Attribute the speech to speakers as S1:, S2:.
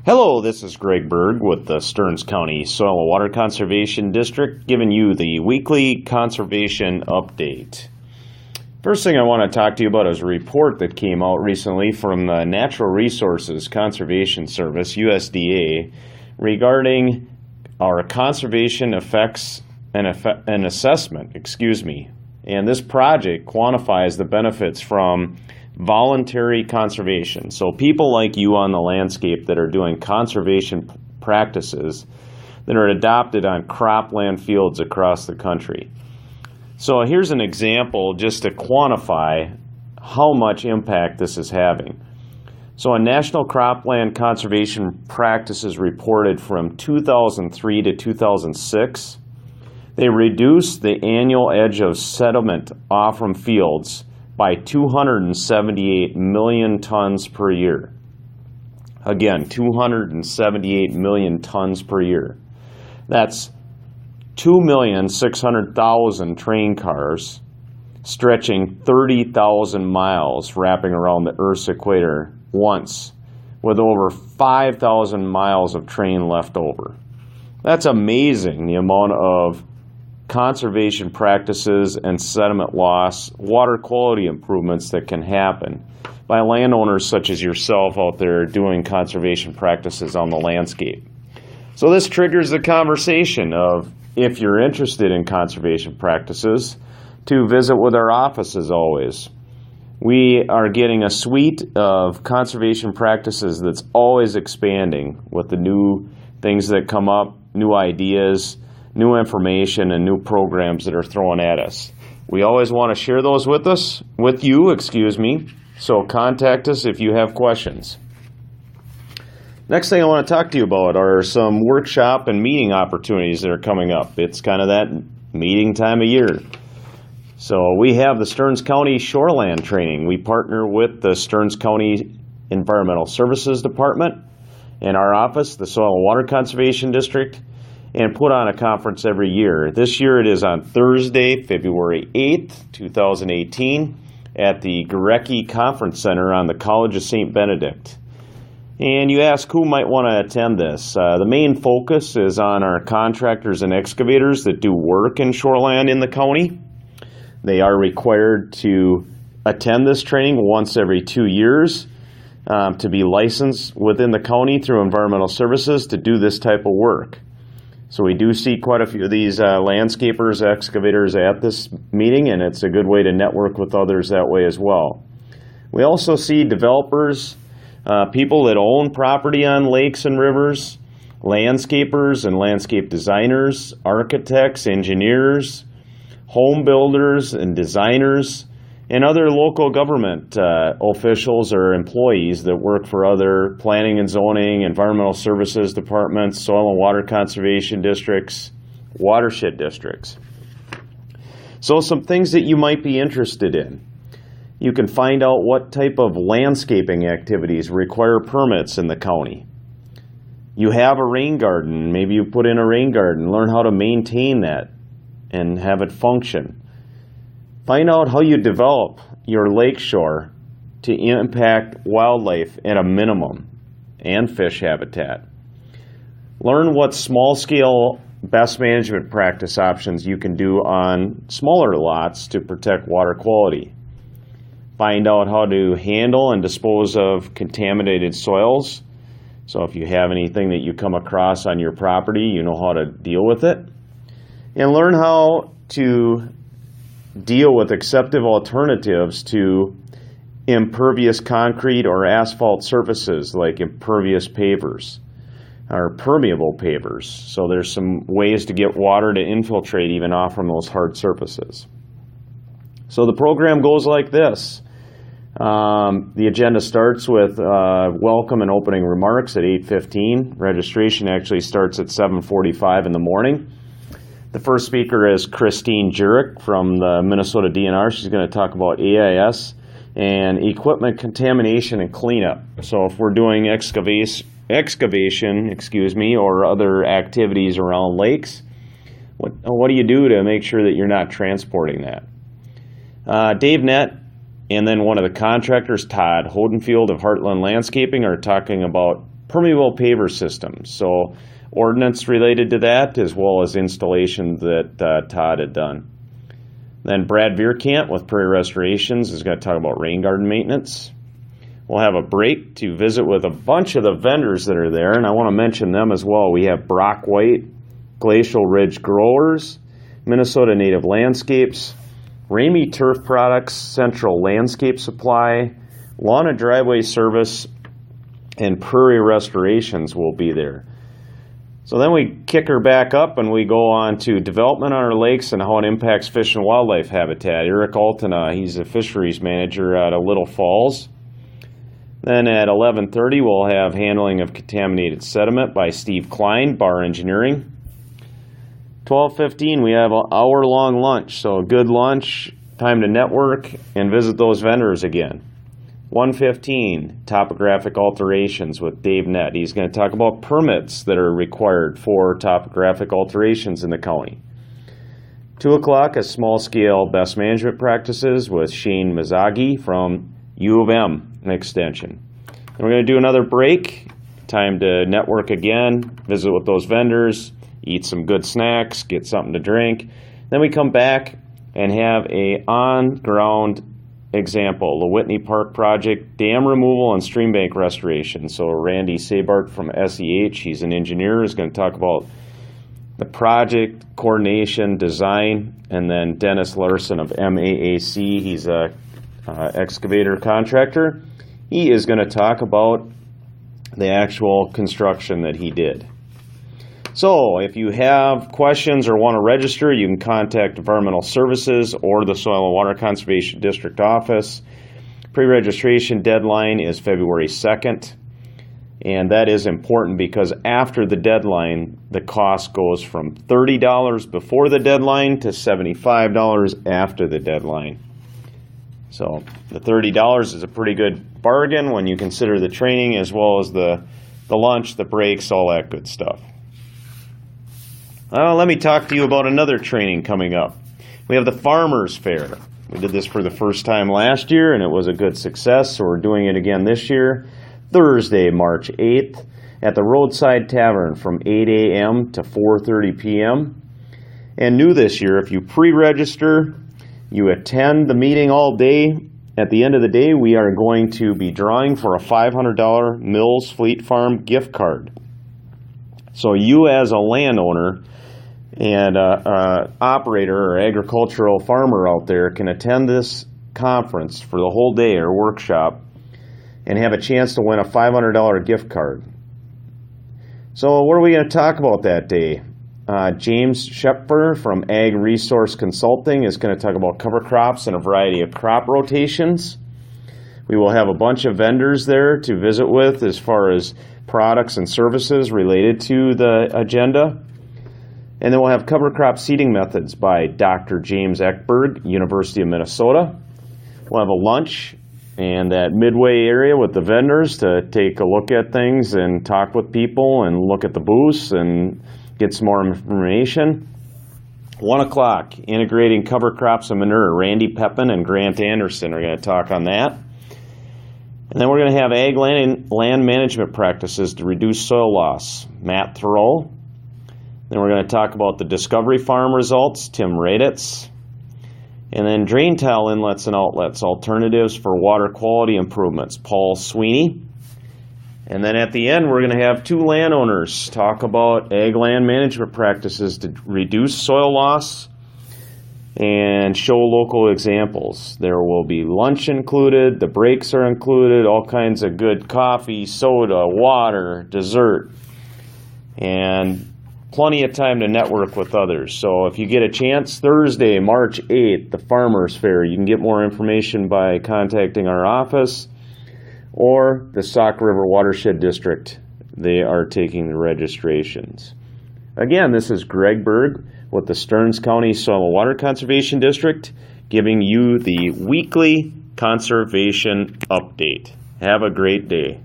S1: Hello, this is Greg Berg with the Stearns County Soil and Water Conservation District, giving you the weekly conservation update. First thing I want to talk to you about is a report that came out recently from the Natural Resources Conservation Service, USDA, regarding our conservation effects and assessment, And this project quantifies the benefits from voluntary conservation. So people like you on the landscape that are doing conservation practices that are adopted on cropland fields across the country. So here's an example just to quantify how much impact this is having. So a national cropland conservation practices reported from 2003 to 2006, they reduced the annual edge of sediment off from fields by 278 million tons per year. Again, 278 million tons per year. That's 2,600,000 train cars stretching 30,000 miles wrapping around the Earth's equator once, with over 5,000 miles of train left over. That's amazing, the amount of conservation practices and sediment loss, water quality improvements that can happen by landowners such as yourself out there doing conservation practices on the landscape. So this triggers the conversation of, if you're interested in conservation practices, to visit with our office as always. We are getting a suite of conservation practices that's always expanding with the new things that come up, new ideas, new information, and new programs that are thrown at us. We always want to share those with you, so contact us if you have questions. Next thing I want to talk to you about are some workshop and meeting opportunities that are coming up. It's kind of that meeting time of year. So we have the Stearns County Shoreland training. We partner with the Stearns County Environmental Services Department in our office, the Soil and Water Conservation District, and put on a conference every year. This year it is on Thursday, February 8th, 2018, at the Gorecki Conference Center on the College of St. Benedict. And you ask who might want to attend this. The main focus is on our contractors and excavators that do work in shoreland in the county. They are required to attend this training once every 2 years to be licensed within the county through environmental services to do this type of work. So we do see quite a few of these landscapers, excavators at this meeting, and it's a good way to network with others that way as well. We also see developers, people that own property on lakes and rivers, landscapers and landscape designers, architects, engineers, home builders and designers, and other local government officials or employees that work for other planning and zoning, environmental services departments, soil and water conservation districts, watershed districts. So some things that you might be interested in. You can find out what type of landscaping activities require permits in the county. You have a rain garden, maybe you put in a rain garden, learn how to maintain that and have it function. Find out how you develop your lakeshore to impact wildlife at a minimum and fish habitat. Learn what small-scale best management practice options you can do on smaller lots to protect water quality. Find out how to handle and dispose of contaminated soils. So if you have anything that you come across on your property, you know how to deal with it. And learn how to deal with acceptable alternatives to impervious concrete or asphalt surfaces like impervious pavers or permeable pavers. So there's some ways to get water to infiltrate even off from those hard surfaces. So the program goes like this. The agenda starts with welcome and opening remarks at 8:15. Registration actually starts at 7:45 in the morning. The first speaker is Christine Jurek from the Minnesota DNR. She's going to talk about AIS and equipment contamination and cleanup. So if we're doing excavation, or other activities around lakes, what do you do to make sure that you're not transporting that? Dave Nett and then one of the contractors, Todd Hodenfield of Heartland Landscaping, are talking about permeable paver systems. So ordinance related to that, as well as installation that Todd had done. Then Brad Vierkant with Prairie Restorations is going to talk about rain garden maintenance. We'll have a break to visit with a bunch of the vendors that are there, and I want to mention them as well. We have Brock White, Glacial Ridge Growers, Minnesota Native Landscapes, Ramey Turf Products, Central Landscape Supply, Lawn and Driveway Service, and Prairie Restorations will be there. So then we kick her back up and we go on to development on our lakes and how it impacts fish and wildlife habitat. Eric Altena, he's a fisheries manager out of Little Falls. Then at 11:30 we'll have handling of contaminated sediment by Steve Klein, Bar Engineering. 12:15 we have an hour-long lunch, so a good lunch, time to network and visit those vendors again. 1:15 topographic alterations with Dave Nett. He's going to talk about permits that are required for topographic alterations in the county. 2 o'clock a small-scale best management practices with Shane Mizagi from U of M Extension. And we're going to do another break, time to network again, visit with those vendors, eat some good snacks, get something to drink. Then we come back and have a on-ground example, the Whitney Park Project, dam removal and stream bank restoration. So Randy Sabart from SEH, he's an engineer, is going to talk about the project, coordination, design, and then Dennis Larson of MAAC, he's a excavator contractor. He is going to talk about the actual construction that he did. So if you have questions or want to register, you can contact Environmental Services or the Soil and Water Conservation District office. Pre-registration deadline is February 2nd, and that is important because after the deadline, the cost goes from $30 before the deadline to $75 after the deadline. So the $30 is a pretty good bargain when you consider the training as well as the lunch, the breaks, all that good stuff. Let me talk to you about another training coming up. We have the Farmers Fair. We did this for the first time last year, and it was a good success, so we're doing it again this year. Thursday, March 8th, at the Roadside Tavern from 8 a.m. to 4:30 p.m. And new this year, if you pre-register, you attend the meeting all day. At the end of the day, we are going to be drawing for a $500 Mills Fleet Farm gift card. So you as a landowner and operator or agricultural farmer out there can attend this conference for the whole day or workshop and have a chance to win a $500 gift card. So what are we going to talk about that day? James Shepper from Ag Resource Consulting is going to talk about cover crops and a variety of crop rotations. We will have a bunch of vendors there to visit with as far as products and services related to the agenda. And then we'll have cover crop seeding methods by Dr. James Eckberg, University of Minnesota. We'll have a lunch and that midway area with the vendors to take a look at things and talk with people and look at the booths and get some more information. 1 o'clock, integrating cover crops and manure. Randy Pepin and Grant Anderson are going to talk on that. And then we're going to have ag land management practices to reduce soil loss. Matt Thoreau. Then we're going to talk about the Discovery Farm results. Tim Raditz. And then drain tile inlets and outlets, alternatives for water quality improvements. Paul Sweeney. And then at the end, we're going to have two landowners talk about ag land management practices to reduce soil loss and show local examples. There will be lunch included, the breaks are included, all kinds of good coffee, soda, water, dessert, and plenty of time to network with others. So if you get a chance, Thursday, March 8th, the Farmers Fair, you can get more information by contacting our office or the Sauk River Watershed District. They are taking the registrations. Again, this is Greg Berg with the Stearns County Soil and Water Conservation District giving you the weekly conservation update. Have a great day.